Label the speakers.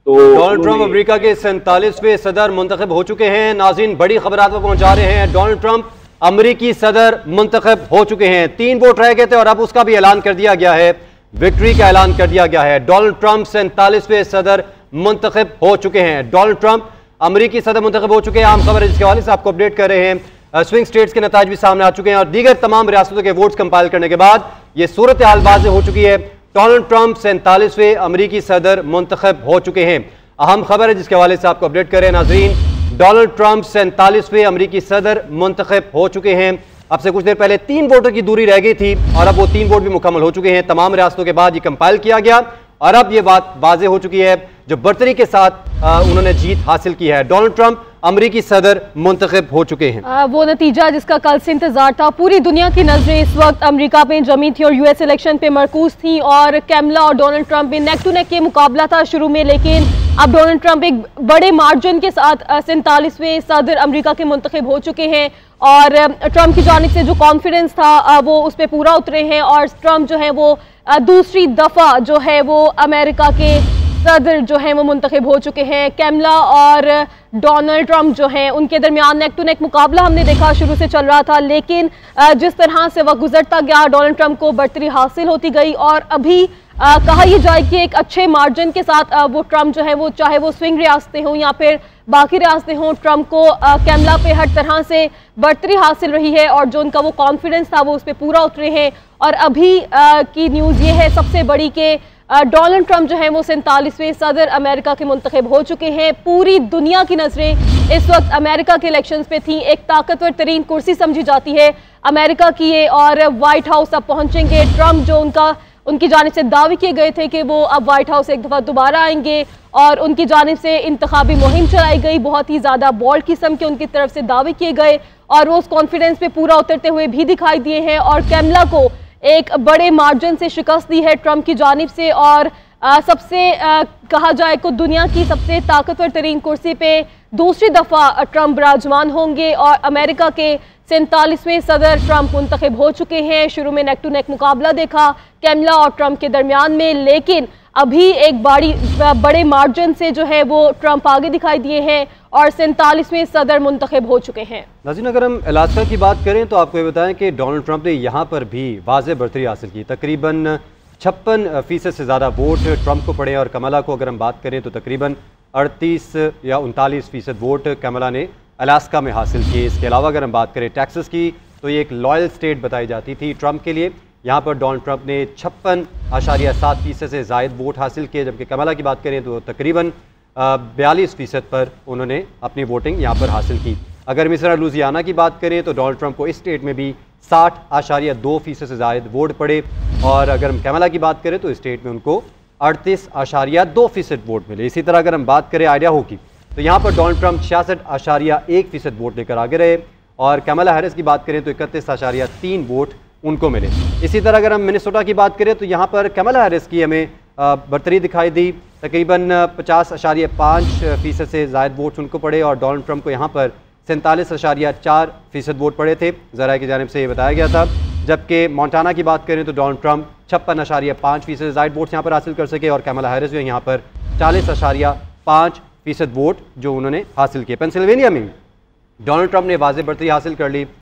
Speaker 1: तो
Speaker 2: Donald Trump America के 47वें सदर मुंतखब हो चुके हैं। नाज़रीन, बड़ी खबर आप पहुंचा रहे हैं। डोनाल्ड ट्रंप अमेरिकी सदर मुंतखब हो चुके हैं। 3 वोट रह गए थे और अब उसका भी ऐलान कर दिया गया है, विक्ट्री का ऐलान कर दिया गया है। डोनाल्ड ट्रंप 47वें सदर मुंतखब हो चुके हैं। डोनाल्ड ट्रंप अमेरिकी सदर मुंतखब हो चुके हैं। आम खबर है जिसके हवाले से आपको अपडेट कर रहे हैं। स्विंग स्टेट्स के नताज भी सामने आ चुके हैं और दीगर तमाम रियासतों के वोट्स कंपाइल करने के बाद यह सूरत हाल वाज़ेह हो चुकी है। डोनाल्ड ट्रंप 47वें अमेरिकी सदर मुंतखब हो चुके हैं। अहम खबर है जिसके हवाले से आपको अपडेट करें नाजरीन। डोनाल्ड ट्रंप 47वें अमेरिकी सदर मुंतखब हो चुके हैं। अब से कुछ देर पहले 3 वोटों की दूरी रह गई थी और अब वो 3 वोट भी मुकम्मल हो चुके हैं। तमाम रियासतों के बाद ये कंपाइल किया गया और अब ये बात वाज़ेह हो चुकी है, जो बर्तरी के साथ उन्होंने जीत हासिल की है। डोनाल्ड ट्रंप अमेरिकी सदर मुंतखब हो चुके हैं।
Speaker 3: वो नतीजा जिसका कल से इंतजार था। पूरी दुनिया की नजरें इस वक्त अमेरिका पे जमी थी और यूएस इलेक्शन पे मरकूज थी और कैमला और डोनाल्ड ट्रंप में नेक टू नेक के मुकाबला था शुरू में, लेकिन अब डोनाल्ड ट्रंप एक बड़े मार्जिन के साथ 47वें सदर अमेरिका के मुंतखब हो चुके हैं और ट्रंप की जानिब से जो कॉन्फिडेंस था वो उस पर पूरा उतरे हैं और ट्रंप जो है वो दूसरी दफा जो है वो अमेरिका के सदर जो है वो मुंतखब हो चुके हैं। कैमला और डोनाल्ड ट्रंप जो हैं उनके दरमियान नेक टू नेक मुकाबला हमने देखा शुरू से चल रहा था, लेकिन जिस तरह से वक्त गुजरता गया डोनाल्ड ट्रंप को बढ़तरी हासिल होती गई और अभी कहा यह जाए कि एक अच्छे मार्जिन के साथ वो ट्रंप जो है वो चाहे वो स्विंग रियासतें हों या फिर बाकी रियासतें हों, ट्रंप को कैमला पे हर तरह से बढ़तरी हासिल रही है और जो उनका वो कॉन्फिडेंस था वो उस पर पूरा उतरे हैं। और अभी की न्यूज़ ये है सबसे बड़ी कि डोनाल्ड ट्रंप जो है वो 47वें सदर अमेरिका के मुंतखब हो चुके हैं। पूरी दुनिया की नजरें इस वक्त अमेरिका के इलेक्शंस पे थी। एक ताकतवर तरीन कुर्सी समझी जाती है अमेरिका की ये और वाइट हाउस अब पहुंचेंगे। ट्रंप जो उनकी जानिब से दावे किए गए थे कि वो अब वाइट हाउस एक दफ़ा दोबारा आएंगे और उनकी जानिब से इंतखाबी मुहिम चलाई गई। बहुत ही ज़्यादा बोल्ड किस्म के उनकी तरफ से दावे किए गए और वो उस कॉन्फिडेंस पे पूरा उतरते हुए भी दिखाई दिए हैं और कैमला को एक बड़े मार्जिन से शिकस्त दी है ट्रंप की जानिब से और सबसे कहा जाए तो दुनिया की सबसे ताकतवर तरीन कुर्सी पे दूसरी दफ़ा ट्रंप विराजमान होंगे और अमेरिका के 47वें सदर ट्रंप मुंतखब हो चुके हैं। शुरू में नेक टू नेक मुकाबला देखा कैमला और ट्रंप के दरमियान में, लेकिन अभी एक बड़े मार्जिन से जो है वो ट्रंप आगे दिखाई दिए हैं और 47वें सदर मुंतखब हो चुके हैं।
Speaker 2: नाज़रीन, अगर हम अलास्का की बात करें तो आपको ये बताएं कि डोनाल्ड ट्रंप ने यहाँ पर भी वाज़ेह बढ़तरी हासिल की। तकरीबन 56% से ज़्यादा वोट ट्रंप को पड़े और कमला को अगर हम बात करें तो तकरीबन 38 या 39% वोट कमला ने अलास्का में हासिल किए। इसके अलावा अगर हम बात करें टेक्सास की तो ये एक लॉयल स्टेट बताई जाती थी ट्रंप के लिए। यहाँ पर डोनाल्ड ट्रंप ने 56.7% से ज़ायद वोट हासिल किए, जबकि कमला की बात करें तो तकरीबन 42% पर उन्होंने अपनी वोटिंग यहाँ पर हासिल की। अगर मिसरा लुजियाना की बात करें तो डोनाल्ड ट्रंप को इस स्टेट में भी 60.2% से ज़ायद वोट पड़े और अगर हम कैमला की बात करें तो इस स्टेट में उनको 38.2% वोट मिले। इसी तरह अगर हम बात करें आइडाहो की तो यहाँ पर डोनाल्ड ट्रंप 66.1% वोट लेकर आगे रहे और कैमला हैरिस की बात करें तो 31.3 वोट उनको मिले। इसी तरह अगर हम मिनेसोटा की बात करें तो यहाँ पर कैमला हैरिस की हमें बढ़तरी दिखाई दी। तकरीबन 50.5% से ज़ायद वोट्स उनको पड़े और डोनाल्ड ट्रंप को यहाँ पर 47.4% वोट पड़े थे, ज़राए की जानिब से ये बताया गया था। जबकि मोंटाना की बात करें तो डोनाल्ड ट्रंप 56.5% से ज़ायद वोट्स यहाँ पर हासिल कर सके और कैमला हैरिस जो है यहाँ पर 40.5% वोट जो उन्होंने हासिल किए। पेंसिल्वेनिया में डोनाल्ड ट्रंप ने वाज़ेह बढ़तरी हासिल कर ली।